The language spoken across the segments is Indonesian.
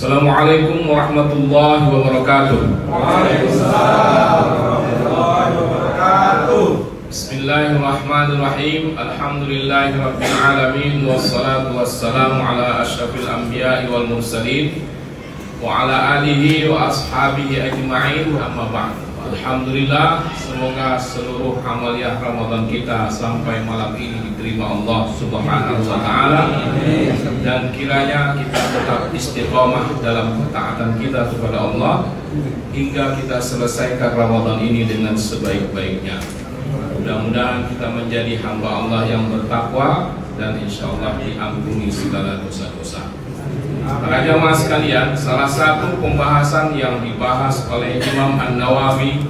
Assalamualaikum warahmatullahi wabarakatuh. Waalaikumsalam warahmatullahi wabarakatuh. Bismillahirrahmanirrahim. Alhamdulillahi rabbil alamin. Wassalatu wassalamu ala asyrafil anbiya'i wal mursalin wa ala alihi wa ashabihi ajma'in. Amma ba'd. Alhamdulillah, semoga seluruh amaliyah Ramadan kita sampai malam ini diterima Allah Subhanahu wa taala, dan kiranya kita tetap istiqomah dalam ketaatan kita kepada Allah hingga kita selesaikan Ramadan ini dengan sebaik-baiknya. Mudah-mudahan kita menjadi hamba Allah yang bertakwa dan insya Allah diampuni segala dosa-dosa. Para jamaah sekalian, salah satu pembahasan yang dibahas oleh Imam An-Nawawi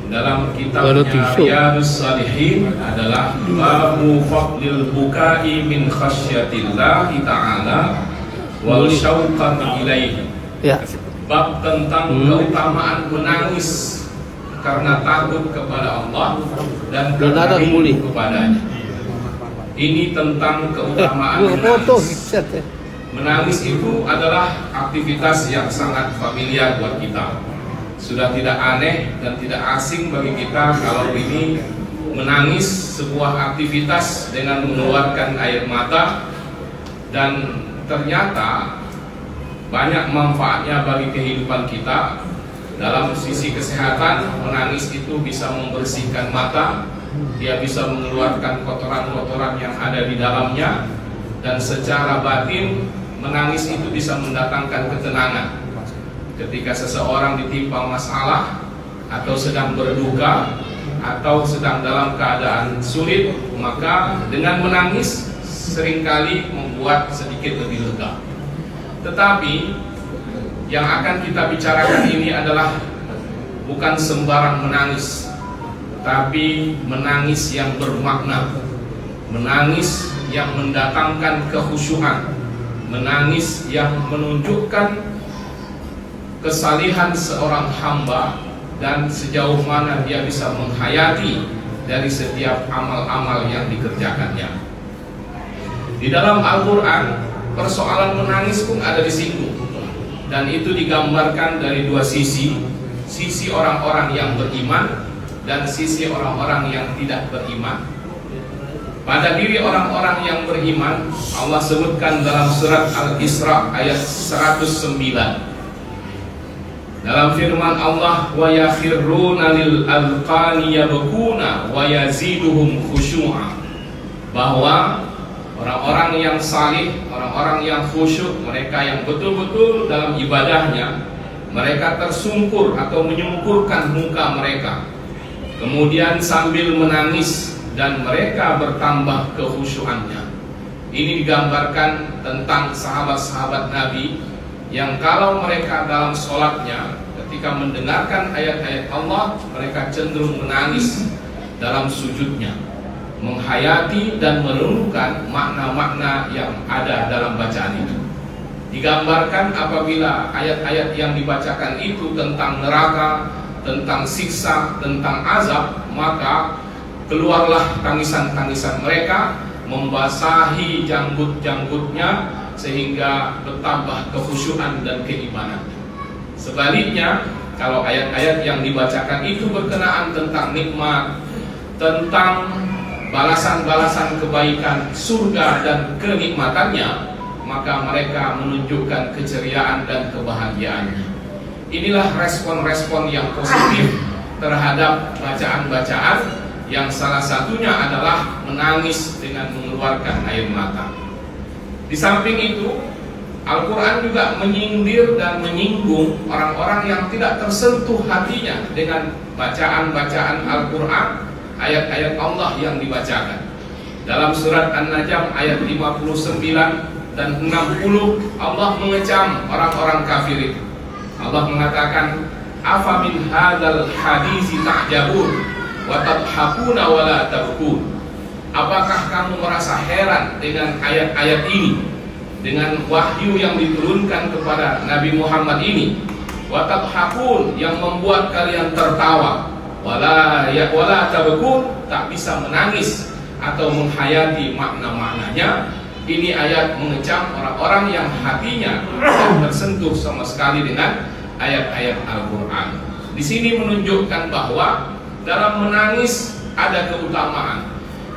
dalam kitabnya Riyadhus Shalihin adalah babu fadlil bukai min khasyatillah ta'ala wal syauqan ilaihi. Bab tentang keutamaan menangis karena takut kepada Allah dan karena rindu kepadanya. Ini tentang keutamaan menangis. Menangis itu adalah aktivitas yang sangat familiar buat kita. Sudah tidak aneh dan tidak asing bagi kita kalau ini menangis sebuah aktivitas dengan mengeluarkan air mata, dan ternyata banyak manfaatnya bagi kehidupan kita. Dalam sisi kesehatan, menangis itu bisa membersihkan mata, dia bisa mengeluarkan kotoran-kotoran yang ada di dalamnya, dan secara batin menangis itu bisa mendatangkan ketenangan. Ketika seseorang ditimpa masalah atau sedang berduka atau sedang dalam keadaan sulit, maka dengan menangis seringkali membuat sedikit lebih lega. Tetapi yang akan kita bicarakan ini adalah bukan sembarang menangis, tapi menangis yang bermakna, menangis yang mendatangkan kekhusyuan, menangis yang menunjukkan kesalihan seorang hamba dan sejauh mana dia bisa menghayati dari setiap amal-amal yang dikerjakannya. Di dalam Al-Quran, persoalan menangis pun ada disinggung, dan itu digambarkan dari dua sisi orang-orang yang beriman dan sisi orang-orang yang tidak beriman. Pada diri orang-orang yang beriman, Allah sebutkan dalam surat Al-Isra ayat 109. Dalam firman Allah, wa yakhirruna lil alqani yabkuna wa yaziduhum khusyu'a, bahwa orang-orang yang salih, orang-orang yang khusyuk, mereka yang betul-betul dalam ibadahnya, mereka tersungkur atau menyungkurkan muka mereka, kemudian sambil menangis, dan mereka bertambah kekhusyuannya. Ini digambarkan tentang sahabat-sahabat Nabi yang kalau mereka dalam sholatnya, ketika mendengarkan ayat-ayat Allah, mereka cenderung menangis dalam sujudnya, menghayati dan merenungkan makna-makna yang ada dalam bacaan itu. Digambarkan apabila ayat-ayat yang dibacakan itu tentang neraka, tentang siksa, tentang azab, maka keluarlah tangisan-tangisan mereka, membasahi janggut-janggutnya, sehingga bertambah kekhusyuan dan keimanan. Sebaliknya, kalau ayat-ayat yang dibacakan itu berkenaan tentang nikmat, tentang balasan-balasan kebaikan surga dan kenikmatannya, maka mereka menunjukkan keceriaan dan kebahagiaannya. Inilah respon-respon yang positif terhadap bacaan-bacaan, yang salah satunya adalah menangis dengan mengeluarkan air mata. Di samping itu, Al-Quran juga menyindir dan menyinggung orang-orang yang tidak tersentuh hatinya dengan bacaan-bacaan Al-Quran, ayat-ayat Allah yang dibacakan. Dalam surat An-Najm ayat 59 dan 60, Allah mengecam orang-orang kafir itu. Allah mengatakan, afa min hadzal hadisi ta'jabun wa tadhakuna wa la tabkun. Apakah kamu merasa heran dengan ayat-ayat ini, dengan wahyu yang diturunkan kepada Nabi Muhammad ini? Wa tadhakun, yang membuat kalian tertawa, wala tabkun, tak bisa menangis atau menghayati makna-maknanya. Ini ayat mengecam orang-orang yang hatinya tidak tersentuh sama sekali dengan ayat-ayat Al-Quran. Di sini menunjukkan bahwa dalam menangis ada keutamaan,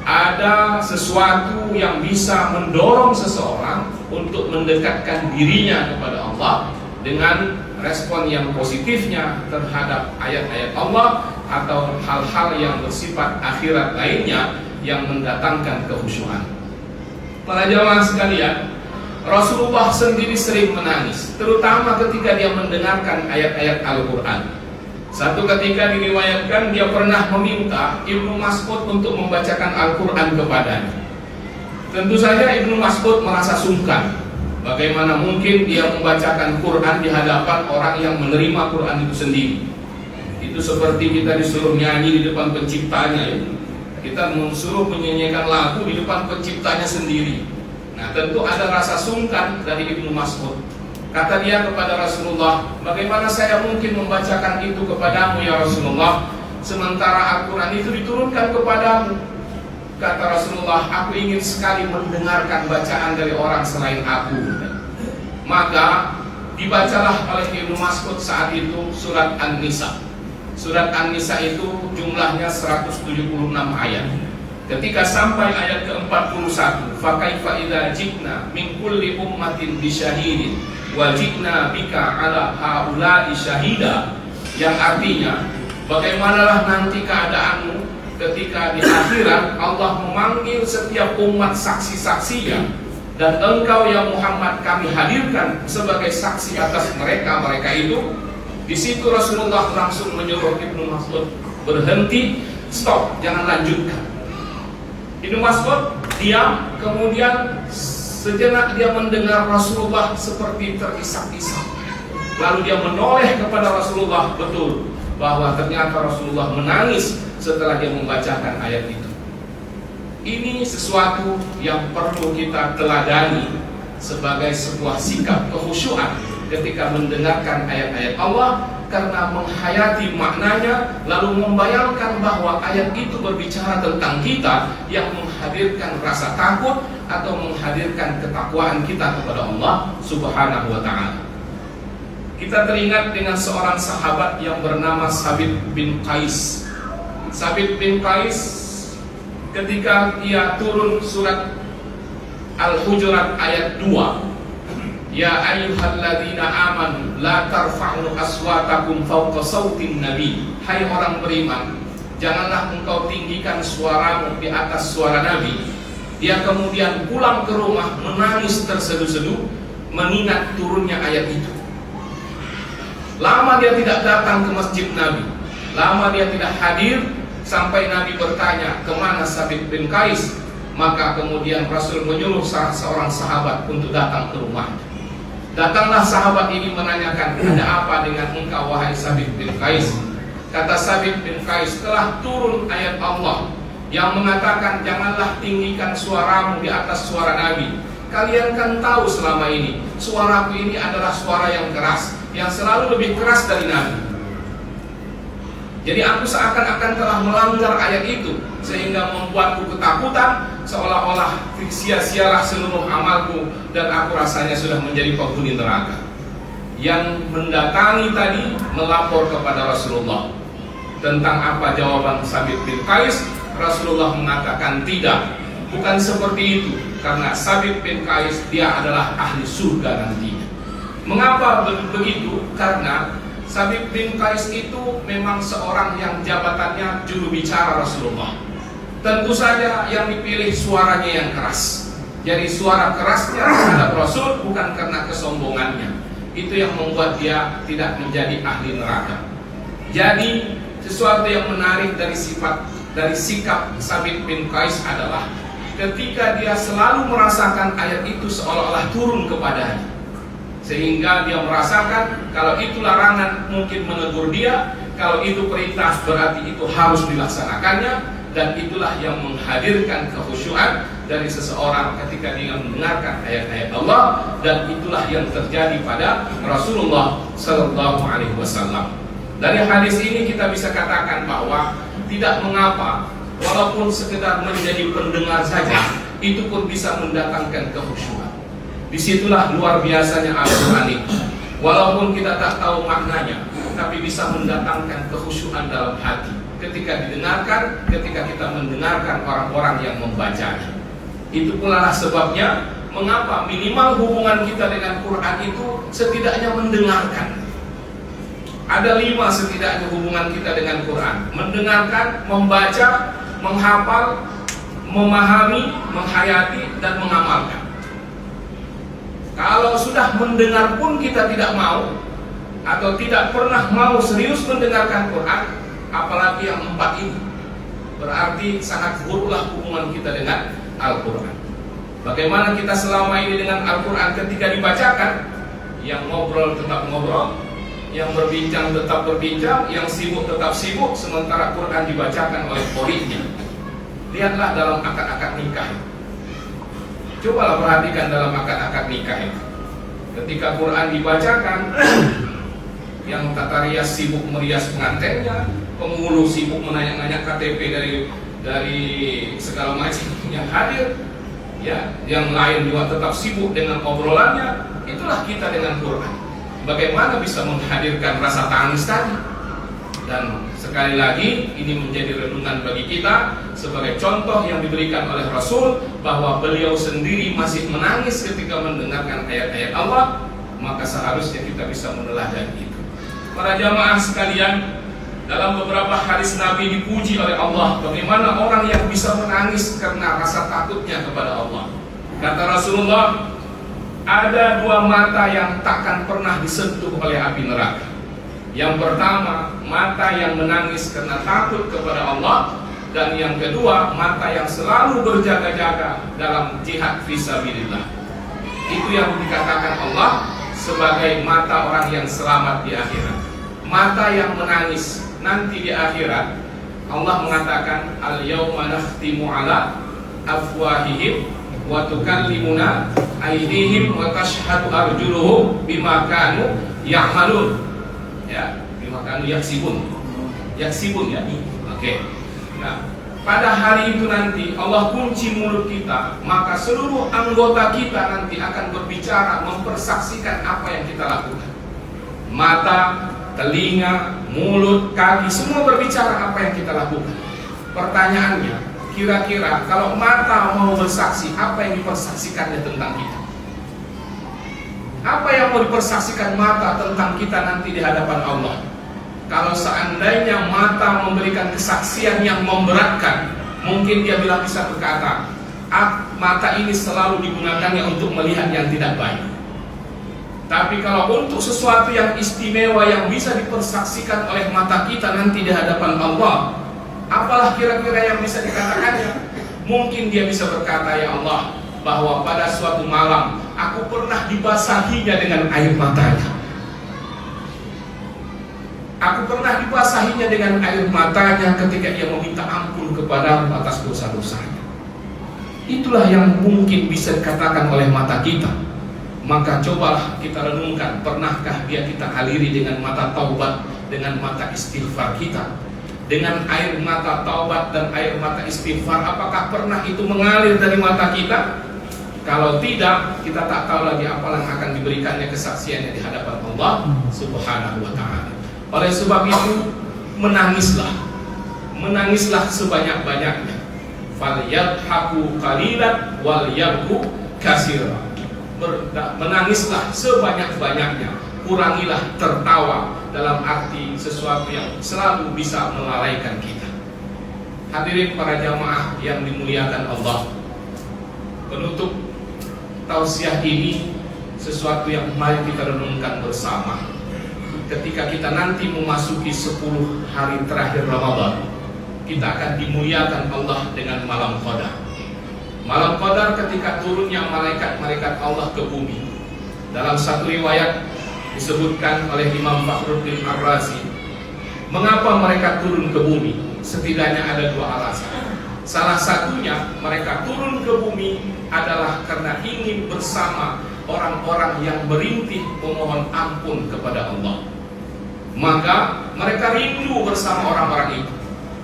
ada sesuatu yang bisa mendorong seseorang untuk mendekatkan dirinya kepada Allah dengan respon yang positifnya terhadap ayat-ayat Allah atau hal-hal yang bersifat akhirat lainnya yang mendatangkan kekhusyuan. Para jamaah sekalian, Rasulullah sendiri sering menangis, terutama ketika dia mendengarkan ayat-ayat Al-Quran. Satu ketika diriwayatkan dia pernah meminta Ibnu Mas'ud untuk membacakan Al-Quran kepadanya. Tentu saja Ibnu Mas'ud merasa sungkan. Bagaimana mungkin dia membacakan Quran di hadapan orang yang menerima Quran itu sendiri? Itu seperti kita disuruh nyanyi di depan penciptanya ya. Kita disuruh menyanyikan lagu di depan penciptanya sendiri. Nah, tentu ada rasa sungkan dari Ibnu Mas'ud. Kata dia kepada Rasulullah, bagaimana saya mungkin membacakan itu kepadamu ya Rasulullah, sementara Al-Quran itu diturunkan kepadamu. Kata Rasulullah, aku ingin sekali mendengarkan bacaan dari orang selain aku. Maka dibacalah oleh Ibnu Mas'ud saat itu surat An-Nisa. Surat An-Nisa itu jumlahnya 176 ayat. Ketika sampai ayat ke-41, fakaifa idza jikna min kulli ummatin bisyahidin wa jikna bika ala haula'i syahida, yang artinya bagaimanalah nanti keadaanmu ketika di akhirat Allah memanggil setiap umat saksi-saksinya, dan engkau ya Muhammad kami hadirkan sebagai saksi atas mereka itu. Di situ Rasulullah langsung menyuruh Ibnu Mas'ud berhenti, stop, jangan lanjutkan. Ibnu Mas'ud diam, kemudian sejenak dia mendengar Rasulullah seperti terisak-isak. Lalu dia menoleh kepada Rasulullah, betul bahwa ternyata Rasulullah menangis setelah dia membacakan ayat itu. Ini sesuatu yang perlu kita teladani sebagai sebuah sikap kekhusyuan ketika mendengarkan ayat-ayat Allah, karena menghayati maknanya lalu membayangkan bahwa ayat itu berbicara tentang kita, yang menghadirkan rasa takut atau menghadirkan ketakwaan kita kepada Allah Subhanahu wa ta'ala. Kita teringat dengan seorang sahabat yang bernama Sabit bin Qais. Sabit bin Qais ketika ia turun surat Al-Hujurat ayat 2, ya ayyuhalladzina amanu la tarfa'u aswatakum fawqa sautin nabi, hai orang beriman, janganlah engkau tinggikan suaramu di atas suara Nabi. Dia kemudian pulang ke rumah menangis terseduh-seduh mengingat turunnya ayat itu. Lama dia tidak datang ke masjid Nabi, lama dia tidak hadir, sampai Nabi bertanya, kemana Sabit bin Qais? Maka kemudian Rasul menyuruh seorang sahabat untuk datang ke rumah. Datanglah sahabat ini menanyakan, ada apa dengan engkau wahai Sabit bin Qais? Kata Sabit bin Qais, telah turun ayat Allah yang mengatakan janganlah tinggikan suaramu di atas suara Nabi. Kalian kan tahu selama ini suaraku ini adalah suara yang keras, yang selalu lebih keras dari Nabi. Jadi aku seakan-akan telah melanggar ayat itu, sehingga membuatku ketakutan, seolah-olah sia-sialah seluruh amalku, dan aku rasanya sudah menjadi penghuni neraka. Yang mendatangi tadi melapor kepada Rasulullah tentang apa jawaban Sabit bin Qais. Rasulullah mengatakan tidak, bukan seperti itu, karena Sabit bin Qais dia adalah ahli surga nantinya. Mengapa begitu? Karena Sabit bin Qais itu memang seorang yang jabatannya juru bicara Rasulullah. Tentu saja yang dipilih suaranya yang keras. Jadi suara kerasnya terhadap Rasul bukan karena kesombongannya. Itu yang membuat dia tidak menjadi ahli neraka. Jadi sesuatu yang menarik dari sikap Sabit bin Qais adalah ketika dia selalu merasakan ayat itu seolah-olah turun kepadanya, sehingga dia merasakan kalau itu larangan mungkin menegur dia, kalau itu perintah berarti itu harus dilaksanakannya. Dan itulah yang menghadirkan kekhusyuan dari seseorang ketika dia mendengarkan ayat-ayat Allah. Dan itulah yang terjadi pada Rasulullah Sallallahu Alaihi Wasallam. Dari hadis ini kita bisa katakan bahwa tidak mengapa, walaupun sekedar menjadi pendengar saja, itu pun bisa mendatangkan kekhusyuan. Disitulah luar biasanya Al-Quran itu. Walaupun kita tak tahu maknanya, tapi bisa mendatangkan kekhusyuan dalam hati ketika didengarkan, ketika kita mendengarkan orang-orang yang membacanya. Itu pula lah sebabnya mengapa minimal hubungan kita dengan Quran itu setidaknya mendengarkan. Ada 5 setidaknya hubungan kita dengan Quran: mendengarkan, membaca, menghafal, memahami, menghayati, dan mengamalkan. Kalau sudah mendengar pun kita tidak mau, atau tidak pernah mau serius mendengarkan Quran, apalagi yang 4 ini, berarti sangat buruklah hubungan kita dengan Al-Quran. Bagaimana kita selama ini dengan Al-Quran ketika dibacakan? Yang ngobrol tetap ngobrol, yang berbincang tetap berbincang, yang sibuk tetap sibuk, sementara Quran dibacakan oleh qori'nya. Lihatlah dalam akad-akad nikah. Cobalah perhatikan dalam akad-akad nikah itu. Ketika Quran dibacakan, yang tata rias sibuk merias pengantinnya, penghulu sibuk menanya-nanya KTP dari segala macam yang hadir, ya, yang lain juga tetap sibuk dengan obrolannya. Itulah kita dengan Quran. Bagaimana bisa menghadirkan rasa tangis tadi? Dan sekali lagi ini menjadi renungan bagi kita sebagai contoh yang diberikan oleh Rasul, bahwa beliau sendiri masih menangis ketika mendengarkan ayat-ayat Allah. Maka seharusnya kita bisa meneladani itu. Para jamaah sekalian, dalam beberapa hadis Nabi dipuji oleh Allah bagaimana orang yang bisa menangis karena rasa takutnya kepada Allah. Kata Rasulullah, ada 2 mata yang takkan pernah disentuh oleh api neraka. Yang pertama, mata yang menangis karena takut kepada Allah. Dan yang kedua, mata yang selalu berjaga-jaga dalam jihad fisabilillah. Itu yang dikatakan Allah sebagai mata orang yang selamat di akhirat. Mata yang menangis nanti di akhirat, Allah mengatakan, al-yawma nakhtimu ala afwahihim wa tukallimuna aydihim wa tashhadu arjuluhum bima kanu ya'malun. Ya, bima kanu yaksibun. Yaksibun ya. Oke. Nah, pada hari itu nanti Allah kunci mulut kita, maka seluruh anggota kita nanti akan berbicara, mempersaksikan apa yang kita lakukan. Mata, telinga, mulut, kaki, semua berbicara apa yang kita lakukan. Pertanyaannya, kira-kira kalau mata mau bersaksi, apa yang dipersaksikannya tentang kita? Apa yang mau dipersaksikan mata tentang kita nanti di hadapan Allah? Kalau seandainya mata memberikan kesaksian yang memberatkan, mungkin dia bisa berkata, mata ini selalu digunakannya untuk melihat yang tidak baik. Tapi kalau untuk sesuatu yang istimewa yang bisa dipersaksikan oleh mata kita nanti di hadapan Allah, apalah kira-kira yang bisa dikatakannya? Mungkin dia bisa berkata, ya Allah, bahwa pada suatu malam aku pernah dibasahinya dengan air matanya. Aku pernah dibasahinya dengan air matanya ketika ia meminta ampun kepadamu atas dosa-dosanya. Itulah yang mungkin bisa dikatakan oleh mata kita. Maka cobalah kita renungkan, pernahkah dia kita aliri dengan mata taubat, dengan mata istighfar kita? Dengan air mata taubat dan air mata istighfar, apakah pernah itu mengalir dari mata kita? Kalau tidak, kita tak tahu lagi apa yang akan diberikannya kesaksiannya di hadapan Allah Subhanahu wa ta'ala. Oleh sebab itu, menangislah sebanyak-banyaknya. Falyadhaku qalilan wal yabku katsiran. Menangislah sebanyak-banyaknya, kurangilah tertawa, dalam arti sesuatu yang selalu bisa melalaikan kita. Hadirin para jamaah yang dimuliakan Allah, penutup tausiah ini sesuatu yang mari kita renungkan bersama. Ketika kita nanti memasuki 10 hari terakhir Ramadan, kita akan dimuliakan Allah dengan malam Qadar. Malam Qadar ketika turunnya malaikat-malaikat Allah ke bumi. Dalam satu riwayat disebutkan oleh Imam Fakhruddin Ar-Razi, mengapa mereka turun ke bumi? Setidaknya ada 2 alasan. Salah satunya, mereka turun ke bumi adalah karena ingin bersama orang-orang yang berintih memohon ampun kepada Allah. Maka mereka rindu bersama orang-orang itu.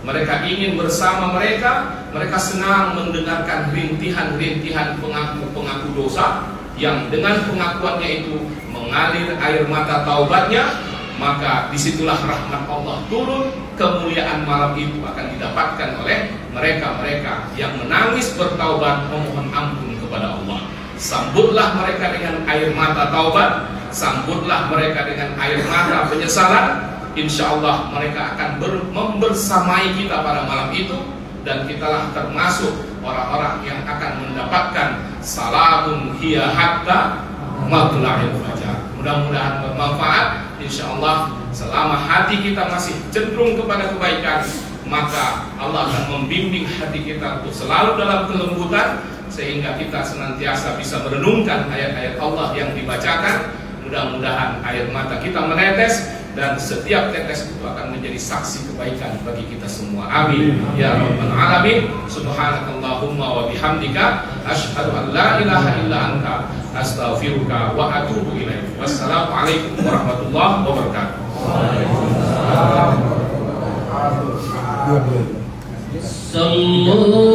Mereka ingin bersama mereka Mereka senang mendengarkan rintihan-rintihan pengaku-pengaku dosa yang dengan pengakuannya itu mengalir air mata taubatnya. Maka disitulah rahmat Allah turun, kemuliaan malam itu akan didapatkan oleh mereka-mereka yang menangis bertaubat memohon ampun kepada Allah. Sambutlah mereka dengan air mata taubat, sambutlah mereka dengan air mata penyesalan. Insya Allah mereka akan membersamai kita pada malam itu, dan kitalah termasuk orang-orang yang akan mendapatkan salamun hiya hatta matla'il fajar. Mudah-mudahan bermanfaat. Insya Allah selama hati kita masih cenderung kepada kebaikan, maka Allah akan membimbing hati kita untuk selalu dalam kelembutan, sehingga kita senantiasa bisa merenungkan ayat-ayat Allah yang dibacakan. Mudah-mudahan air mata kita menetes, dan setiap tetes itu akan menjadi saksi kebaikan bagi kita semua. Amin ya rabbal alamin. Subhanakallahumma wa bihamdika asyhadu an la ilaha illa anta astaghfiruka wa atubu ilaik. Wassalamualaikum warahmatullahi wabarakatuh. Waalaikumsalam warahmatullahi wabarakatuh. Sallu